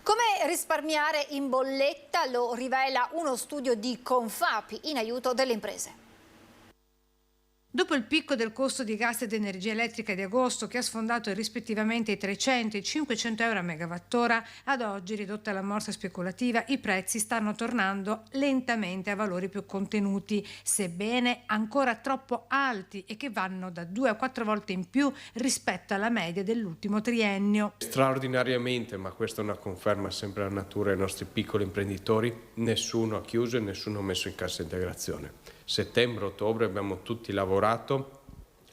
Come risparmiare in bolletta lo rivela uno studio di Confapi in aiuto delle imprese. Dopo il picco del costo di gas ed energia elettrica di agosto, che ha sfondato rispettivamente i 300 e i 500 euro a megawattora, ad oggi, ridotta la morsa speculativa, i prezzi stanno tornando lentamente a valori più contenuti, sebbene ancora troppo alti e che vanno da 2 a 4 volte in più rispetto alla media dell'ultimo triennio. Straordinariamente, ma questa è una conferma sempre della natura dei nostri piccoli imprenditori, nessuno ha chiuso e nessuno ha messo in cassa integrazione. Settembre-ottobre abbiamo tutti lavorato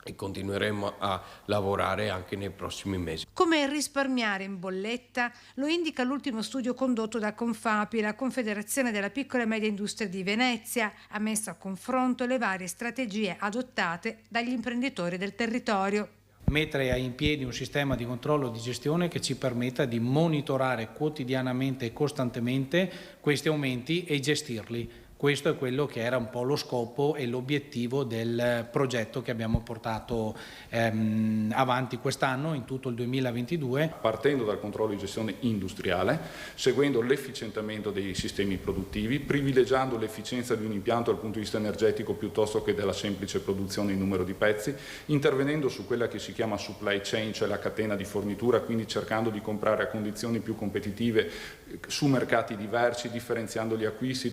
e continueremo a lavorare anche nei prossimi mesi. Come risparmiare in bolletta? Lo indica l'ultimo studio condotto da Confapi, la Confederazione della Piccola e Media Industria di Venezia. Ha messo a confronto le varie strategie adottate dagli imprenditori del territorio. Mettere in piedi un sistema di controllo di gestione che ci permetta di monitorare quotidianamente e costantemente questi aumenti e gestirli. Questo è quello che era un po' lo scopo e l'obiettivo del progetto che abbiamo portato avanti quest'anno, in tutto il 2022. Partendo dal controllo di gestione industriale, seguendo l'efficientamento dei sistemi produttivi, privilegiando l'efficienza di un impianto dal punto di vista energetico piuttosto che della semplice produzione in numero di pezzi, intervenendo su quella che si chiama supply chain, cioè la catena di fornitura, quindi cercando di comprare a condizioni più competitive su mercati diversi, differenziando gli acquisti.